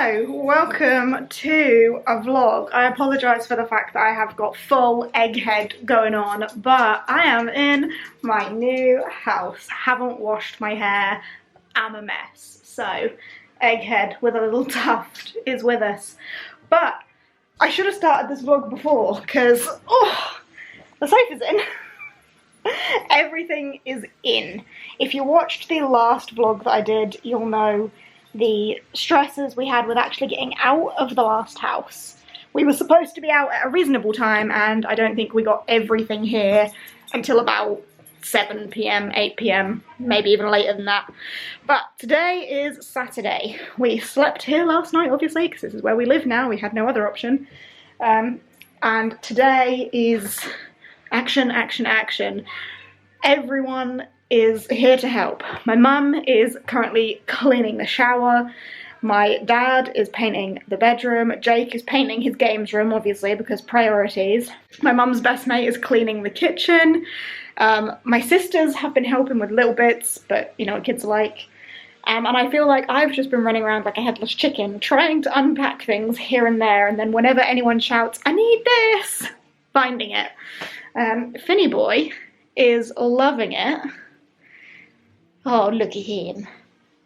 Hello, welcome to a vlog. I apologise for the fact that I have got full egghead going on, but I am in my new house. Haven't washed my hair, I'm a mess. So, egghead with a little tuft is with us. But I should have started this vlog before because, the sofa's in. Everything is in. If you watched the last vlog that I did, you'll know the stresses we had with actually getting out of the last house. We were supposed to be out at a reasonable time, and I don't think we got everything here until about 7 PM, 8 PM, maybe even later than that. But today is Saturday. We slept here last night, obviously, because this is where we live now. We had no other option. And today is action, action, action. Everyone is here to help. My mum is currently cleaning the shower. My dad is painting the bedroom. Jake is painting his games room, obviously, because priorities. My mum's best mate is cleaning the kitchen. My sisters have been helping with little bits, but you know what kids are like. And I feel like I've just been running around like a headless chicken, trying to unpack things here and there, and then whenever anyone shouts, "I need this!" finding it. Finny boy is loving it. Oh, look at him.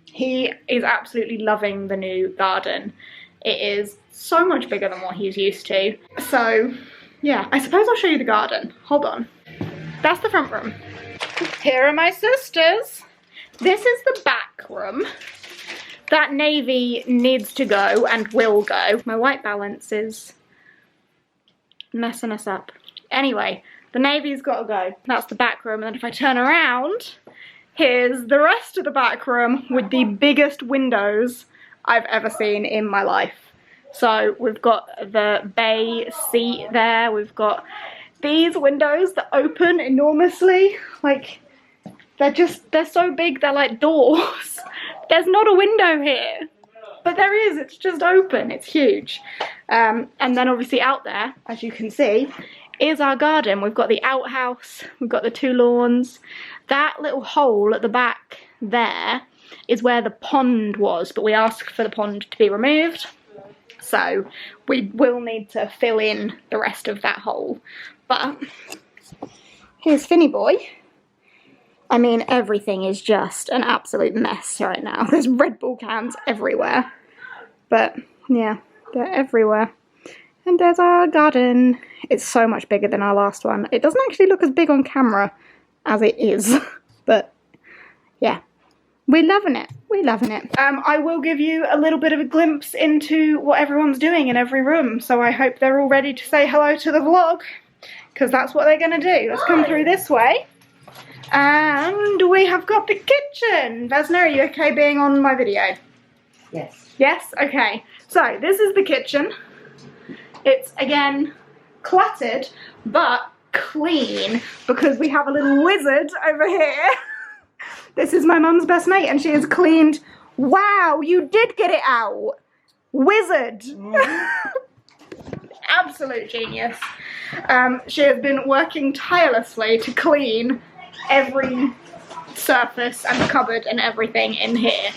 He is absolutely loving the new garden. It is so much bigger than what he's used to. So, yeah, I suppose I'll show you the garden. Hold on. That's the front room. Here are my sisters. This is the back room. That navy needs to go and will go. My white balance is messing us up. Anyway, the navy's got to go. That's the back room. And then if I turn around, here's the rest of the back room with the biggest windows I've ever seen in my life. So we've got the bay seat there. We've got these windows that open enormously. Like, they're so big, they're like doors. There's not a window here. But there is, it's just open, it's huge. And then obviously out there, as you can see, is our garden. We've got the outhouse, we've got the two lawns. That little hole at the back there is where the pond was, but we asked for the pond to be removed. So we will need to fill in the rest of that hole. But here's Finny boy. I mean, everything is just an absolute mess right now. There's Red Bull cans everywhere. But yeah, they're everywhere. And there's our garden. It's so much bigger than our last one. It doesn't actually look as big on camera as it is. But yeah, we're loving it. We're loving it. I will give you a little bit of a glimpse into what everyone's doing in every room. So I hope they're all ready to say hello to the vlog, because that's what they're going to do. Let's come through this way. And we have got the kitchen. Vesna, are you okay being on my video? Yes. Yes? Okay. So this is the kitchen. It's, again, cluttered, but clean, because we have a little wizard over here. This is my mum's best mate, and she has cleaned. Wow, you did get it out. Wizard. Absolute genius. She has been working tirelessly to clean every surface and the cupboard and everything in here.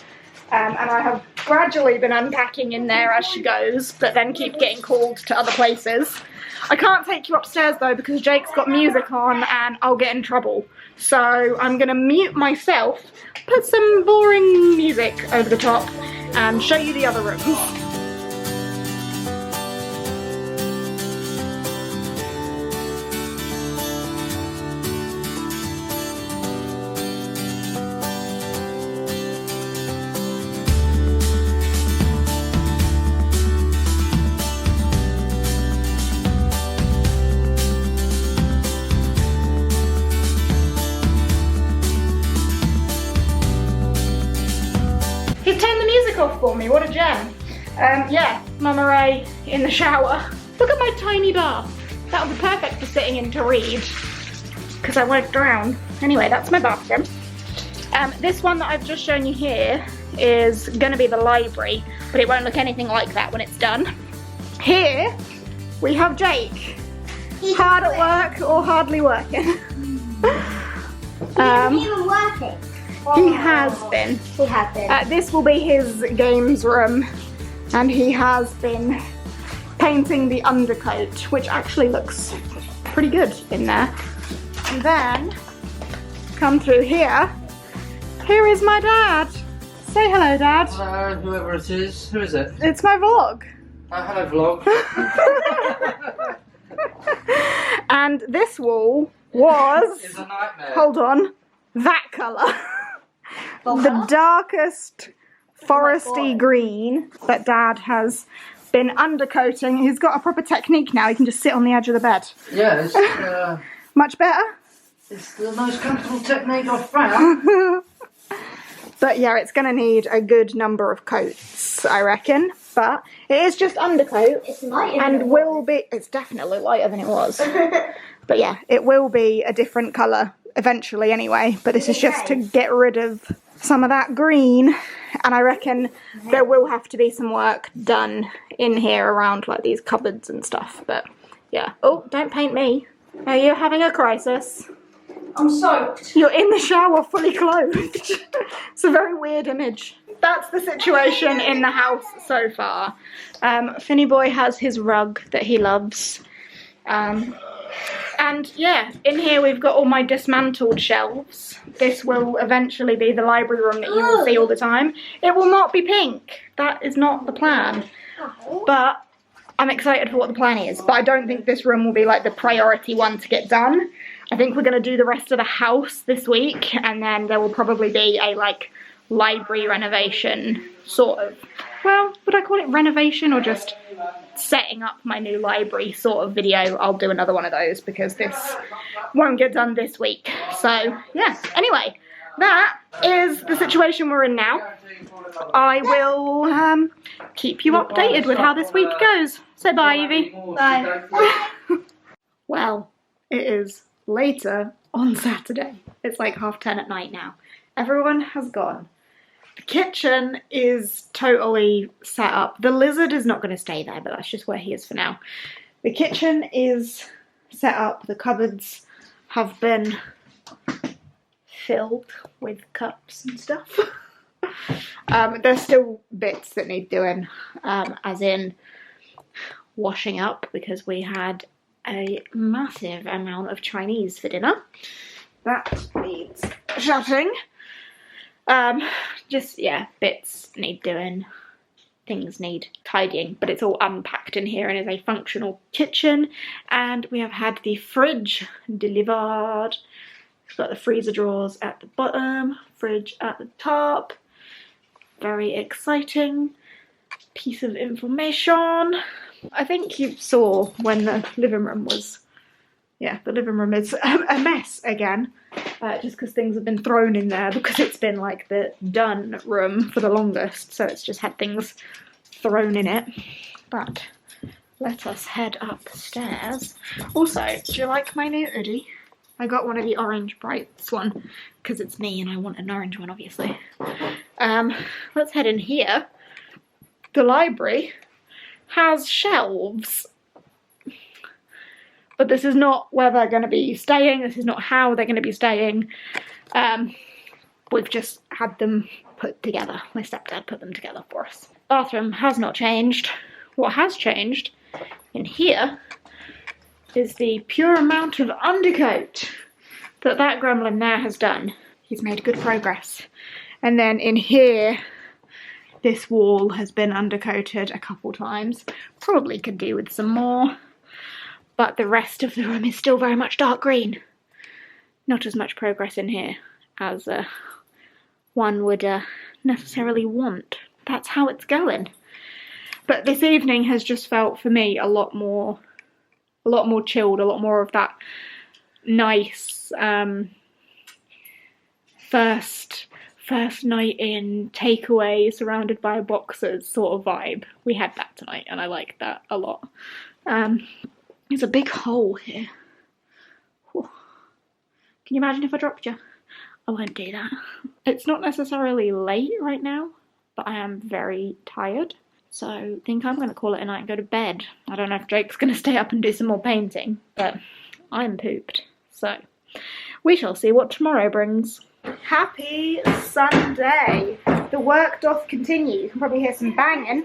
And I have gradually been unpacking in there as she goes, but then keep getting called to other places. I can't take you upstairs though, because Jake's got music on and I'll get in trouble. So I'm gonna mute myself, put some boring music over the top, and show you the other rooms. He's turned the music off for me, what a gem. Yeah, Mama Ray in the shower. Look at my tiny bath. That would be perfect for sitting in to read, because I won't drown. Anyway, that's my bathroom. This one that I've just shown you here is going to be the library, but it won't look anything like that when it's done. Here, we have Jake. Hard at work or hardly working. Even working. He has been. He has been. This will be his games room. And he has been painting the undercoat, which actually looks pretty good in there. And then, come through here. Here is my dad. Say hello, Dad. Hello, whoever it is. Who is it? It's my vlog. Hello, vlog. And this wall was... It's a nightmare. Hold on. That colour. The darkest foresty green that Dad has been undercoating. He's got a proper technique now. He can just sit on the edge of the bed. Yeah, it's, much better? it's the most comfortable technique I've found. But yeah, it's going to need a good number of coats, I reckon. But it is just undercoat. It's lighter And will be... It's definitely lighter than it was. But yeah, it will be a different colour eventually anyway. But this is just to get rid of some of that green. And I reckon there will have to be some work done in here around like these cupboards and stuff. But yeah. Oh, don't paint me. Are you having a crisis? I'm soaked. You're in the shower fully clothed. It's a very weird image. That's the situation in the house so far. Finny Boy has his rug that he loves. And yeah, in here we've got all my dismantled shelves. This will eventually be the library room that you will see all the time. It will not be pink. That is not the plan. But I'm excited for what the plan is. But I don't think this room will be like the priority one to get done. I think we're going to do the rest of the house this week, and then there will probably be a like library renovation sort of, well, would I call it renovation or just setting up my new library sort of video? I'll do another one of those because this won't get done this week. So yeah, anyway, that is the situation we're in now. I will keep you updated with how this week goes. Say bye, Evie. Bye. Well, it is later on Saturday. It's like 10:30 at night now. Everyone has gone. The kitchen is totally set up. The lizard is not going to stay there, but that's just where he is for now. The kitchen is set up. The cupboards have been filled with cups and stuff. There's still bits that need doing, as in washing up, because we had a massive amount of Chinese for dinner. That needs shutting. Just, yeah, bits need doing. Things need tidying, but it's all unpacked in here and is a functional kitchen. And we have had the fridge delivered. It's got the freezer drawers at the bottom, fridge at the top. Very exciting piece of information. I think you saw when the living room was, yeah, the living room is a mess again, just because things have been thrown in there because it's been like the done room for the longest, so it's just had things thrown in it. But let us head upstairs. Also, do you like my new hoodie? I got one of the orange brights one because it's me and I want an orange one, obviously. Let's head in here. The library has shelves, but this is not where they're going to be staying. This is not how they're going to be staying. We've just had them put together. My stepdad put them together for us. Bathroom has not changed. What has changed in here is the pure amount of undercoat that gremlin there has done. He's made good progress. And then in here, this wall has been undercoated a couple times. Probably could do with some more. But the rest of the room is still very much dark green. Not as much progress in here as one would necessarily want. That's how it's going. But this evening has just felt, for me, a lot more chilled, a lot more of that nice first night in, takeaway, surrounded by boxers sort of vibe. We had that tonight and I liked that a lot. There's a big hole here. Whew. Can you imagine if I dropped you? I won't do that. It's not necessarily late right now, but I am very tired. So I think I'm going to call it a night and go to bed. I don't know if Jake's going to stay up and do some more painting, but I'm pooped. So we shall see what tomorrow brings. Happy Sunday. The work doth continue. You can probably hear some banging.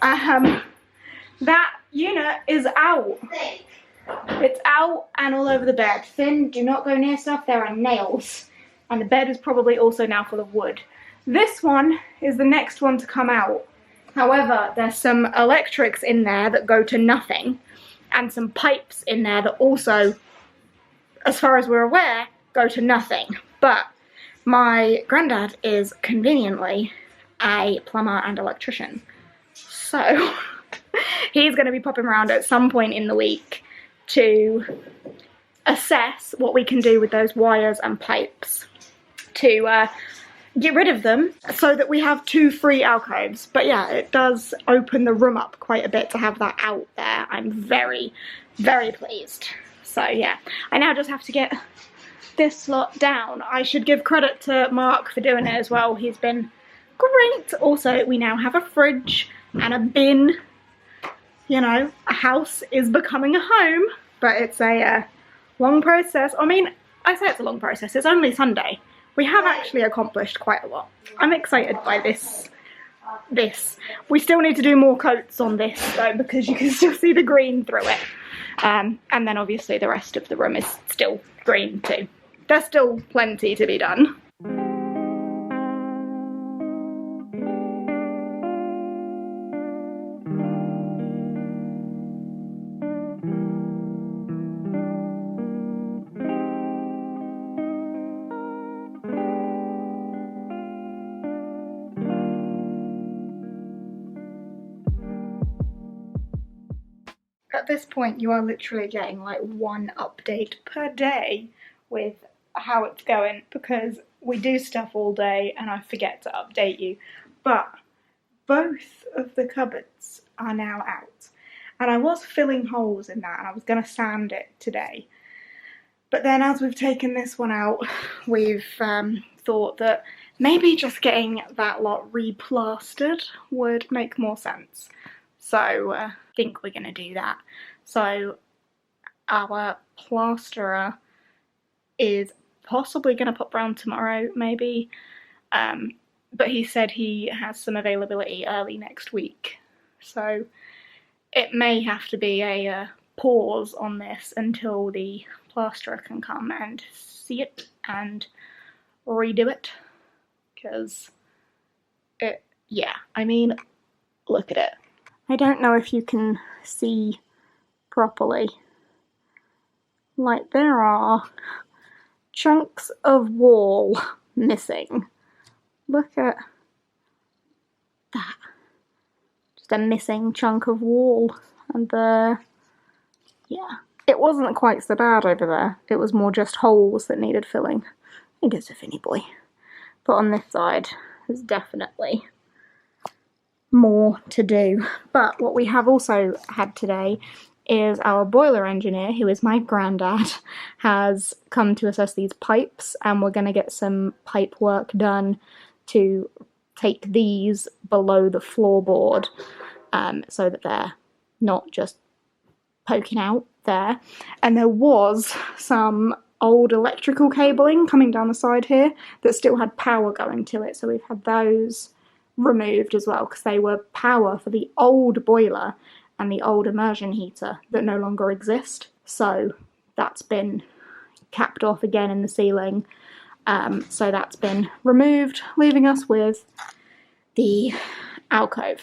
That unit is out. It's out and all over the bed. Finn, do not go near stuff. There are nails. And the bed is probably also now full of wood. This one is the next one to come out. However, there's some electrics in there that go to nothing. And some pipes in there that also, as far as we're aware, go to nothing. But my granddad is conveniently a plumber and electrician. So he's going to be popping around at some point in the week to assess what we can do with those wires and pipes to get rid of them so that we have 2 free alcoves. But yeah, it does open the room up quite a bit to have that out there. I'm very, very pleased. So yeah, I now just have to get this lot down. I should give credit to Mark for doing it as well. He's been great. Also, we now have a fridge and a bin. You know, a house is becoming a home, but it's a long process. I mean, I say it's a long process. It's only Sunday. We have actually accomplished quite a lot. I'm excited by this. We still need to do more coats on this though, because you can still see the green through it. And then obviously the rest of the room is still green too. There's still plenty to be done. At this point, you are literally getting like 1 update per day with how it's going, because we do stuff all day and I forget to update you. But both of the cupboards are now out. And I was filling holes in that and I was going to sand it today. But then as we've taken this one out, we've thought that maybe just getting that lot replastered would make more sense. So I think we're going to do that. So our plasterer is possibly going to pop round tomorrow, maybe. But he said he has some availability early next week. So it may have to be a pause on this until the plasterer can come and see it and redo it. Because yeah, I mean, look at it. I don't know if you can see properly. Like, there are chunks of wall missing. Look at that. Just a missing chunk of wall. And yeah. It wasn't quite so bad over there. It was more just holes that needed filling. I think it's a Finny boy. But on this side, there's definitely more to do. But what we have also had today is our boiler engineer, who is my granddad, has come to assess these pipes, and we're going to get some pipe work done to take these below the floorboard, so that they're not just poking out there. And there was some old electrical cabling coming down the side here that still had power going to it, so we've had those removed as well, because they were power for the old boiler and the old immersion heater that no longer exist. So that's been capped off again in the ceiling. So that's been removed, leaving us with the alcove,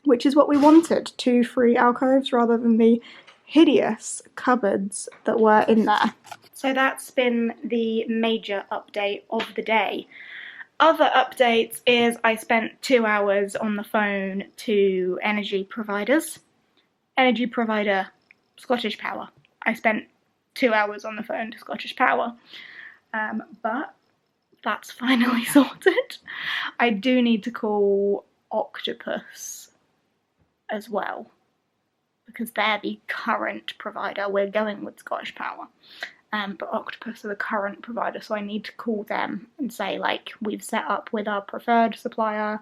which is what we wanted, 2 free alcoves rather than the hideous cupboards that were in there. So that's been the major update of the day. Other updates is I spent 2 hours on the phone to energy providers. Energy provider, Scottish Power. I spent 2 hours on the phone to Scottish Power. But that's finally sorted. I do need to call Octopus as well, because they're the current provider. We're going with Scottish Power. But Octopus are the current provider, so I need to call them and say, like, we've set up with our preferred supplier,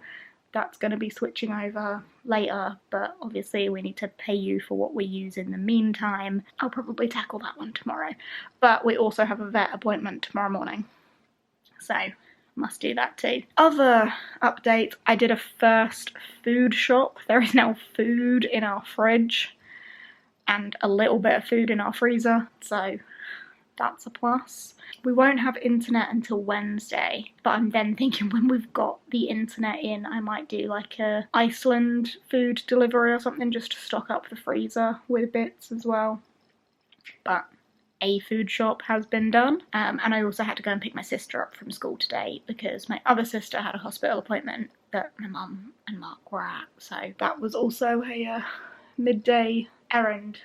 that's going to be switching over later, but obviously we need to pay you for what we use in the meantime. I'll probably tackle that one tomorrow. But we also have a vet appointment tomorrow morning, so Must do that too. Other updates, I did a first food shop. There is now food in our fridge and a little bit of food in our freezer, so that's a plus. We won't have internet until Wednesday, but I'm then thinking when we've got the internet in, I might do like a Iceland food delivery or something just to stock up the freezer with bits as well. But a food shop has been done, and I also had to go and pick my sister up from school today because my other sister had a hospital appointment that my mum and Mark were at, so that was also a midday errand.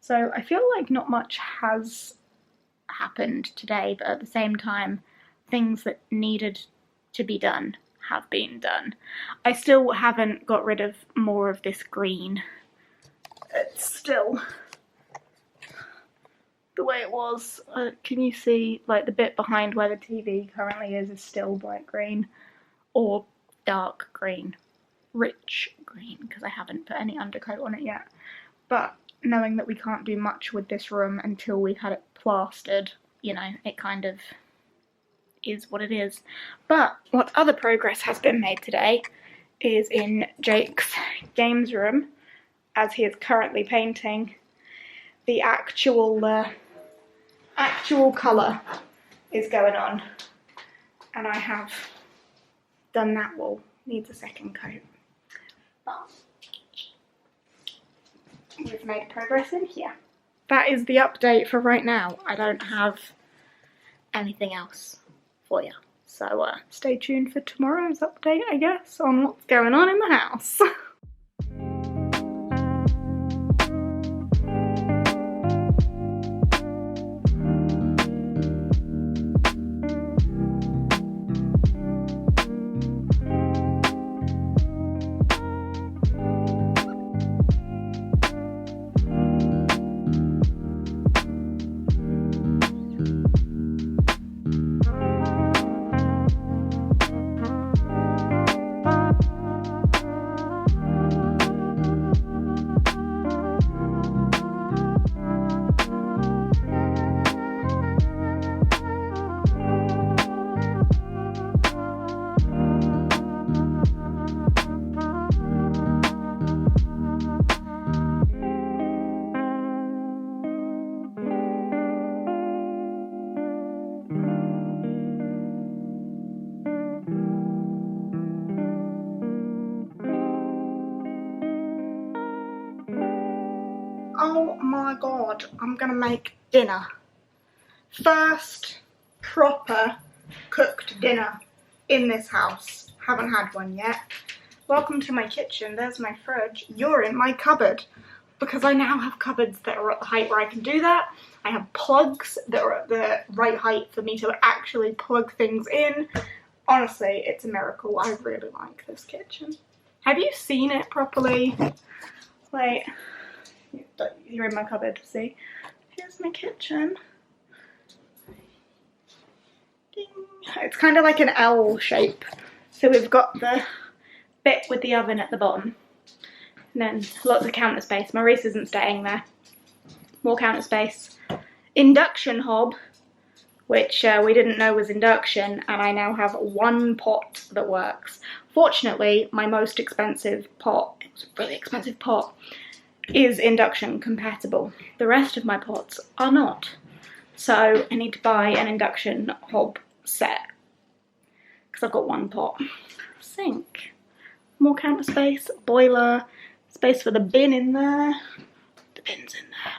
So I feel like not much has happened today, but at the same time things that needed to be done have been done. I still haven't got rid of more of this green. It's still the way it was. Can you see like the bit behind where the TV currently is still bright green or dark green, rich green, because I haven't put any undercoat on it yet. But knowing that we can't do much with this room until we've had it plastered, you know, it kind of is what it is. But what other progress has been made today is in Jake's games room, as he is currently painting. The actual colour is going on, and I have done that wall. Needs a second coat, but we've made progress in here. That is the update for right now. I don't have anything else for you, so stay tuned for tomorrow's update, I guess, on what's going on in the house. Oh my god, I'm gonna make dinner. First proper cooked dinner in this house. Haven't had one yet. Welcome to my kitchen. There's my fridge. You're in my cupboard, because I now have cupboards that are at the height where I can do that. I have plugs that are at the right height for me to actually plug things in. Honestly, it's a miracle. I really like this kitchen. Have you seen it properly? Wait. You're in my cupboard, see? Here's my kitchen. Ding. It's kind of like an L shape. So we've got the bit with the oven at the bottom. And then lots of counter space. Maurice isn't staying there. More counter space. Induction hob, which we didn't know was induction, and I now have one pot that works. Fortunately, my most expensive pot, it was a really expensive pot, is induction compatible. The rest of my pots are not. So I need to buy an induction hob set because I've got one pot. Sink, more counter space, boiler, space for the bin in there, the bin's in there,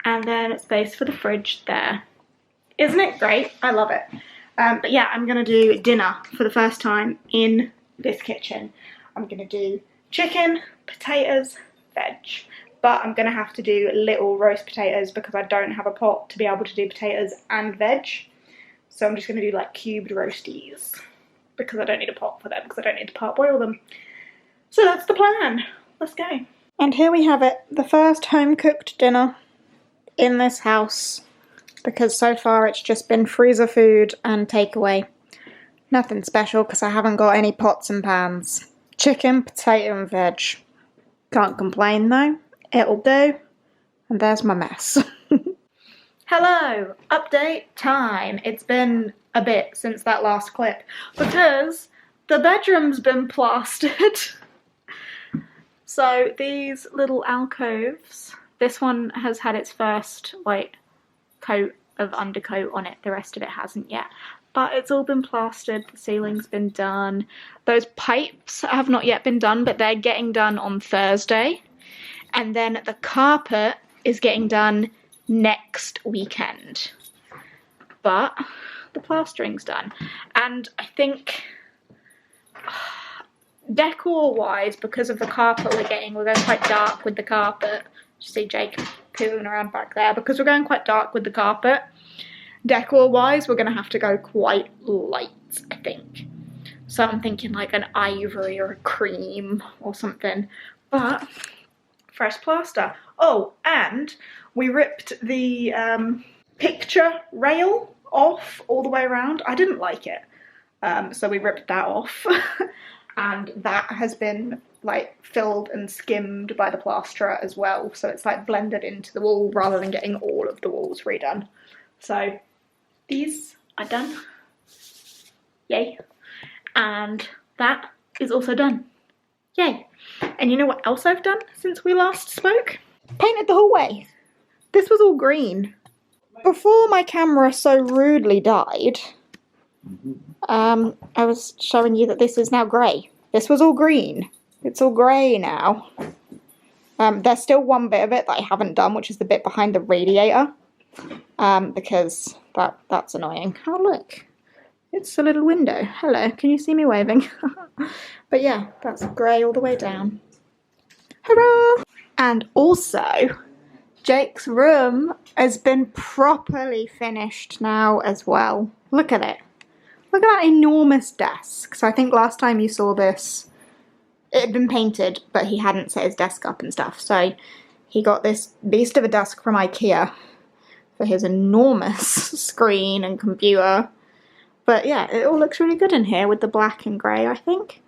and then space for the fridge there. Isn't it great? I love it. But yeah, I'm gonna do dinner for the first time in this kitchen. I'm gonna do chicken, potatoes, veg. But I'm gonna have to do little roast potatoes because I don't have a pot to be able to do potatoes and veg. So I'm just gonna do like cubed roasties because I don't need a pot for them because I don't need to parboil them. So that's the plan. Let's go. And here we have it, the first home-cooked dinner in this house, because so far it's just been freezer food and takeaway. Nothing special because I haven't got any pots and pans. Chicken, potato and veg. Can't complain though. It'll do. And there's my mess. Hello, update time. It's been a bit since that last clip because the bedroom's been plastered. So these little alcoves, this one has had its first like coat of undercoat on it, the rest of it hasn't yet. But it's all been plastered, the ceiling's been done. Those pipes have not yet been done, but they're getting done on Thursday. And then the carpet is getting done next weekend. But the plastering's done. And I think decor-wise, because of the carpet we're going quite dark with the carpet. You see Jake cooling around back there. Because we're going quite dark with the carpet, decor-wise, we're going to have to go quite light, I think. So I'm thinking like an ivory or a cream or something. But fresh plaster. Oh, and we ripped the picture rail off all the way around. I didn't like it. So we ripped that off. And that has been like filled and skimmed by the plasterer as well. So it's like blended into the wall rather than getting all of the walls redone. So these are done. Yay. And that is also done. Yay. And you know what else I've done since we last spoke? Painted the hallway. This was all green. Before my camera so rudely died, I was showing you that this is now grey. This was all green. It's all grey now. There's still one bit of it that I haven't done, which is the bit behind the radiator. Because that's annoying. Oh look, it's a little window. Hello, can you see me waving? But yeah, that's grey all the way down. Hurrah! And also, Jake's room has been properly finished now as well. Look at it. Look at that enormous desk. So I think last time you saw this, it had been painted, but he hadn't set his desk up and stuff. So he got this beast of a desk from IKEA for his enormous screen and computer. But yeah, it all looks really good in here with the black and grey, I think.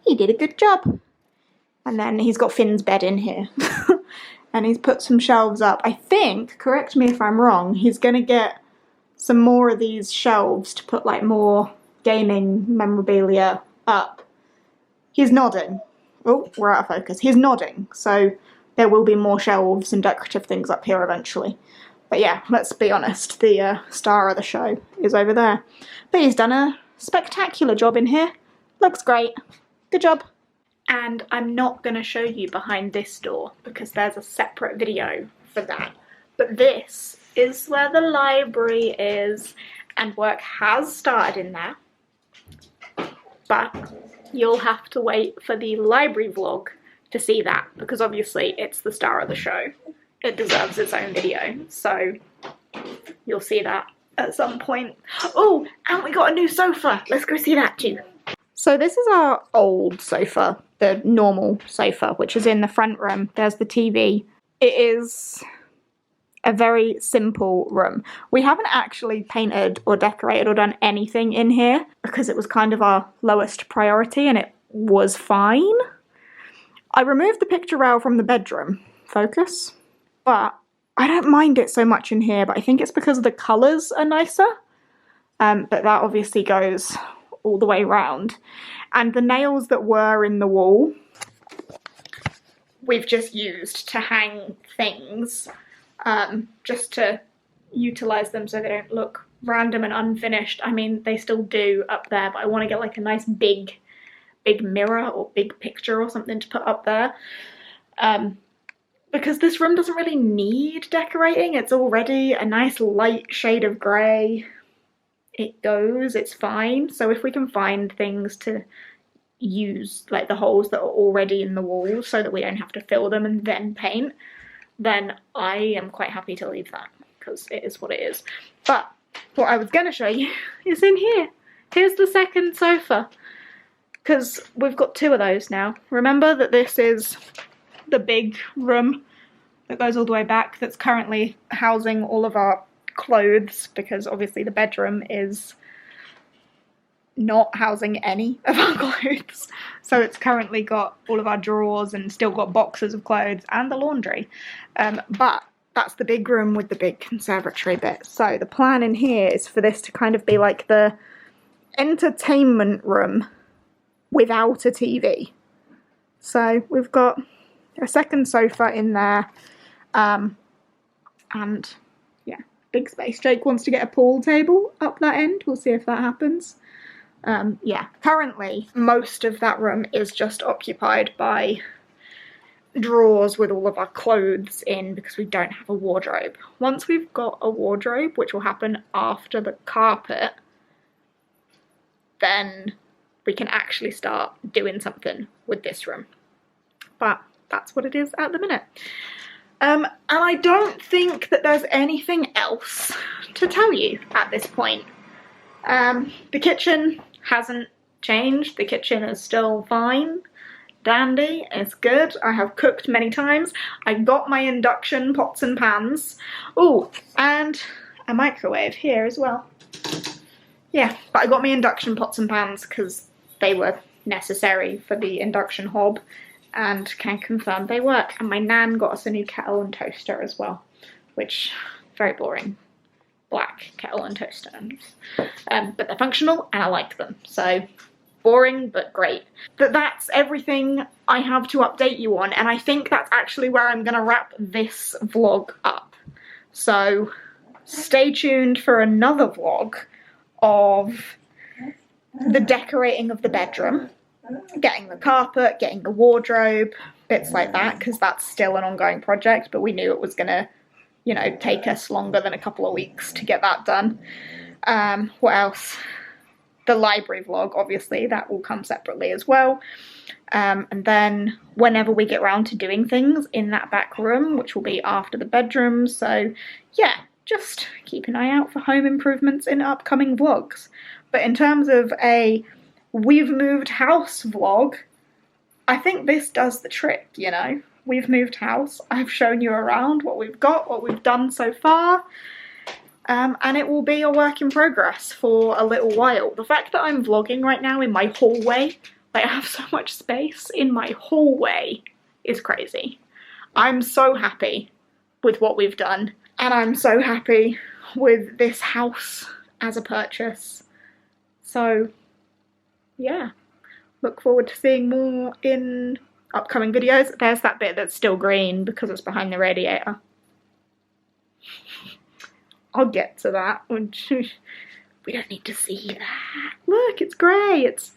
He did a good job. And then he's got Finn's bed in here. And he's put some shelves up. I think, correct me if I'm wrong, he's going to get some more of these shelves to put like more gaming memorabilia up. He's nodding. Oh, we're out of focus. He's nodding. So there will be more shelves and decorative things up here eventually. But yeah, let's be honest, the star of the show is over there. But he's done a spectacular job in here. Looks great. Good job. And I'm not going to show you behind this door because there's a separate video for that. But this is where the library is, and work has started in there. But you'll have to wait for the library vlog to see that, because obviously it's the star of the show. It deserves its own video, so you'll see that at some point. Oh, and we got a new sofa. Let's go see that too. So this is our old sofa, the normal sofa, which is in the front room. There's the TV. It is a very simple room. We haven't actually painted or decorated or done anything in here because it was kind of our lowest priority and it was fine. I removed the picture rail from the bedroom. Focus. But I don't mind it so much in here, but I think it's because the colours are nicer. But that obviously goes all the way round. And the nails that were in the wall, we've just used to hang things, just to utilise them so they don't look random and unfinished. I mean, they still do up there, but I want to get like a nice big mirror or big picture or something to put up there. Because this room doesn't really need decorating. It's already a nice light shade of grey. It goes, it's fine. So if we can find things to use, like the holes that are already in the walls so that we don't have to fill them and then paint, then I am quite happy to leave that, because it is what it is. But what I was going to show you is in here. Here's the second sofa, because we've got two of those now. Remember that this is the big room that goes all the way back that's currently housing all of our clothes, because obviously the bedroom is not housing any of our clothes. So it's currently got all of our drawers and still got boxes of clothes and the laundry. But that's the big room with the big conservatory bit. So the plan in here is for this to kind of be like the entertainment room without a TV. So we've got a second sofa in there, and yeah, big space. Jake wants to get a pool table up that end. We'll see if that happens. Yeah, currently most of that room is just occupied by drawers with all of our clothes in because we don't have a wardrobe. Once we've got a wardrobe, which will happen after the carpet, then we can actually start doing something with this room. But that's what it is at the minute. And I don't think that there's anything else to tell you at this point. The kitchen hasn't changed. The kitchen is still fine. Dandy, it's good. I have cooked many times. I got my induction pots and pans. Oh, and a microwave here as well. Yeah, but I got my induction pots and pans because they were necessary for the induction hob, and can confirm they work. And my nan got us a new kettle and toaster as well, which, very boring. Black kettle and toaster. But they're functional and I like them, so boring but great. But that's everything I have to update you on, and I think that's actually where I'm gonna wrap this vlog up. So stay tuned for another vlog of the decorating of the bedroom, getting the carpet, getting the wardrobe, bits like that, because that's still an ongoing project, but we knew it was gonna, you know, take us longer than a couple of weeks to get that done. What else? The library vlog, obviously, that will come separately as well. And then whenever we get around to doing things in that back room, which will be after the bedroom. So yeah, just keep an eye out for home improvements in upcoming vlogs. But in terms of a we've moved house vlog, I think this does the trick, you know? We've moved house, I've shown you around what we've got, what we've done so far, and it will be a work in progress for a little while. The fact that I'm vlogging right now in my hallway, like I have so much space in my hallway, is crazy. I'm so happy with what we've done, and I'm so happy with this house as a purchase. So yeah, look forward to seeing more in upcoming videos. There's that bit that's still green because it's behind the radiator. I'll get to that. We don't need to see that. Look, it's grey. It's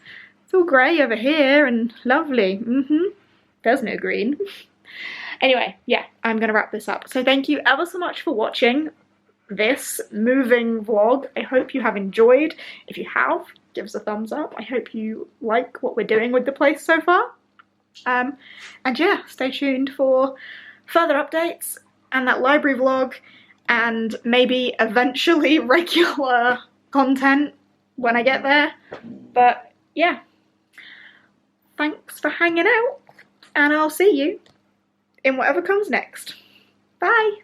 all grey over here and lovely. There's no green. Anyway, yeah, I'm gonna wrap this up. So thank you ever so much for watching this moving vlog. I hope you have enjoyed. If you have, give us a thumbs up. I hope you like what we're doing with the place so far. And yeah, stay tuned for further updates and that library vlog, and maybe eventually regular content when I get there. But yeah, thanks for hanging out, and I'll see you in whatever comes next. Bye!